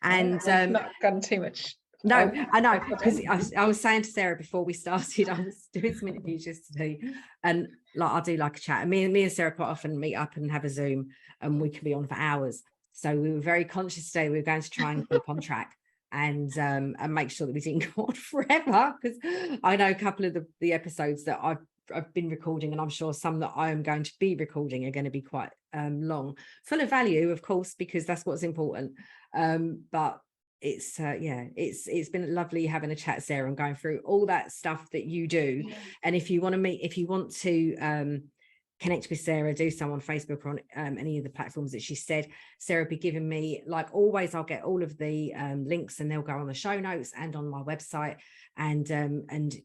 A: and
B: not gone too much.
A: No, I know, because I was saying to Sarah before we started, I was doing some interviews yesterday, and like I do like a chat. And me and Sarah quite often meet up and have a Zoom, and we can be on for hours. So we were very conscious today. We were going to try and keep on track and make sure that we didn't go on forever, because I know a couple of the episodes that I've been recording, and I'm sure some that I am going to be recording are going to be quite long, full of value, of course, because that's what's important. But it's been lovely having a chat, Sarah, and going through all that stuff that you do. And if you want to connect with Sarah, do so on Facebook or on any of the platforms that she said. Sarah will be giving me, like always, I'll get all of the links, and they'll go on the show notes and on my website, and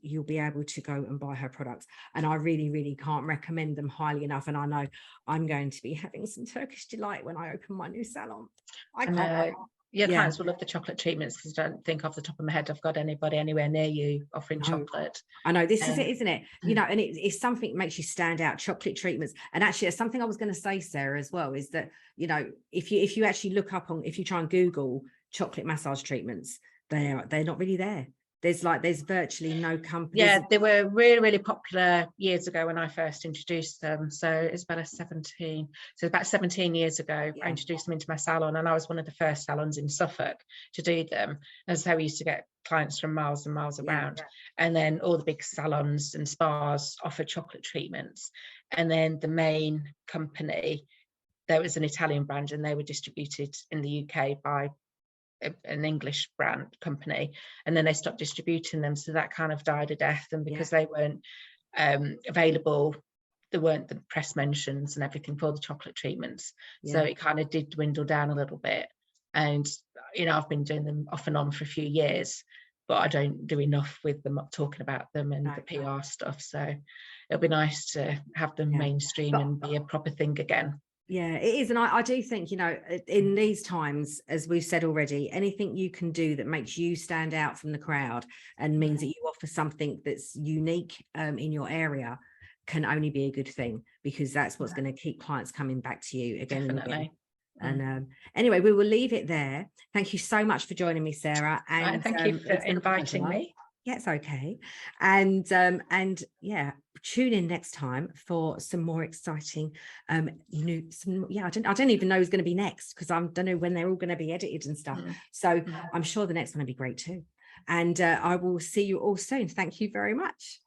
A: you'll be able to go and buy her products. And I really, really can't recommend them highly enough. And I know I'm going to be having some Turkish delight when I open my new salon. I can't wait.
B: Your clients will love the chocolate treatments, because I don't think off the top of my head I've got anybody anywhere near you offering chocolate.
A: I know, this is it, isn't it? You know, and it's something that makes you stand out, chocolate treatments. And actually, there's something I was going to say, Sarah, as well, is that, you know, if you actually look up if you try and Google chocolate massage treatments, they're not really there. There's virtually no companies.
B: Yeah, they were really, really popular years ago when I first introduced them. So it's about 17 years ago, I introduced them into my salon, and I was one of the first salons in Suffolk to do them. And so we used to get clients from miles and miles around. And then all the big salons and spas offered chocolate treatments. And then the main company, there was an Italian brand, and they were distributed in the UK by an English brand company, and then they stopped distributing them, so that kind of died a death. And because they weren't available, there weren't the press mentions and everything for the chocolate treatments, so it kind of did dwindle down a little bit. And you know, I've been doing them off and on for a few years, but I don't do enough with them talking about them and the PR stuff, so it'll be nice to have them mainstream and be a proper thing again.
A: Yeah, it is. And I do think, you know, in these times, as we've said already, anything you can do that makes you stand out from the crowd and means that you offer something that's unique in your area can only be a good thing, because that's what's going to keep clients coming back to you again and again. And anyway, we will leave it there. Thank you so much for joining me, Sarah. And
B: thank you for inviting me.
A: Yeah, it's okay. And tune in next time for some more exciting I don't even know who's going to be next, because I don't know when they're all going to be edited and stuff. So I'm sure the next one will be great too. And I will see you all soon. Thank you very much.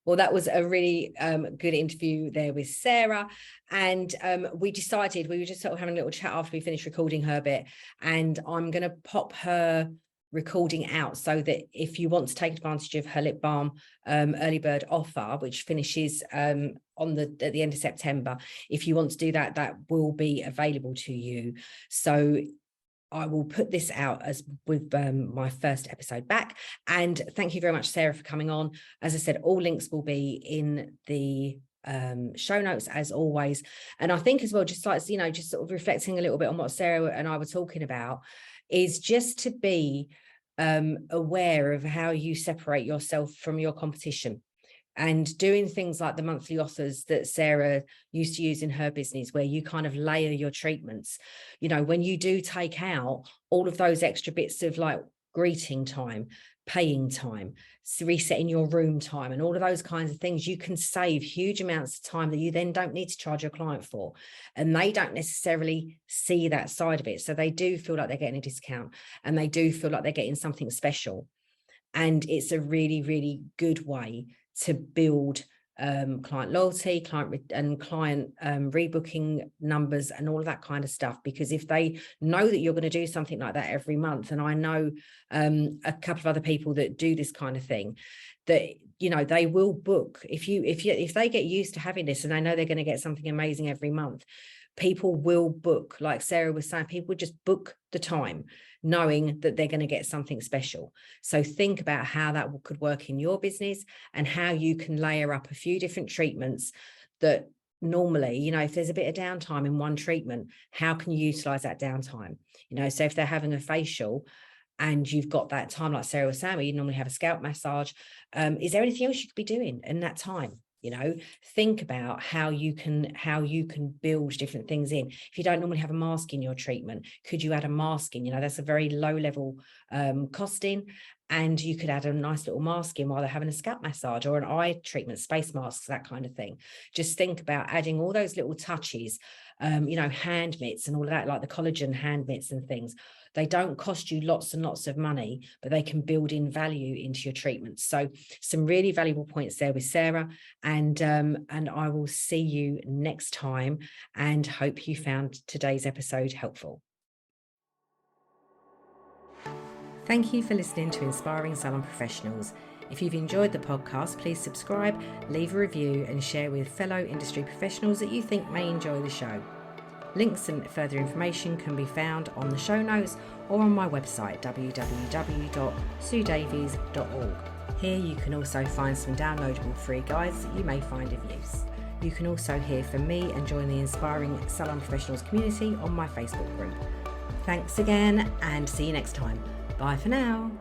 A: Well, that was a really good interview there with Sarah. And we decided, we were just sort of having a little chat after we finished recording her bit, and I'm going to pop her recording out so that if you want to take advantage of her lip balm early bird offer, which finishes at the end of September, if you want to do that, that will be available to you. So I will put this out as with my first episode back. And thank you very much, Sarah, for coming on. As I said, all links will be in the show notes as always. And I think as well, just like, you know, just sort of reflecting a little bit on what Sarah and I were talking about, is just to be aware of how you separate yourself from your competition, and doing things like the monthly offers that Sarah used to use in her business, where you kind of layer your treatments. You know, when you do take out all of those extra bits of like greeting time, paying time, resetting your room time, and all of those kinds of things, you can save huge amounts of time that you then don't need to charge your client for. And they don't necessarily see that side of it. So they do feel like they're getting a discount, and they do feel like they're getting something special. And it's a really, really good way to build client loyalty, client rebooking numbers, and all of that kind of stuff. Because if they know that you're going to do something like that every month, and I know a couple of other people that do this kind of thing, that, you know, they will book. If they get used to having this and they know they're going to get something amazing every month, people will book. Like Sarah was saying, people would just book the time knowing that they're going to get something special. So think about how that could work in your business, and how you can layer up a few different treatments that normally, you know, if there's a bit of downtime in one treatment, how can you utilize that downtime? You know, so if they're having a facial and you've got that time, like Sarah was saying, where you normally have a scalp massage, is there anything else you could be doing in that time? You know, think about how you can build different things in. If you don't normally have a mask in your treatment, could you add a mask in? You know, that's a very low level costing, and you could add a nice little mask in while they're having a scalp massage or an eye treatment, space masks, that kind of thing. Just think about adding all those little touches, you know, hand mitts and all of that, like the collagen hand mitts and things. They don't cost you lots and lots of money, but they can build in value into your treatments. So some really valuable points there with Sarah, and I will see you next time, and hope you found today's episode helpful. Thank you for listening to Inspiring Salon Professionals. If you've enjoyed the podcast, please subscribe, leave a review, and share with fellow industry professionals that you think may enjoy the show. Links and further information can be found on the show notes or on my website, www.suedavies.org. Here you can also find some downloadable free guides that you may find of use. You can also hear from me and join the Inspiring Salon Professionals community on my Facebook group. Thanks again and see you next time. Bye for now.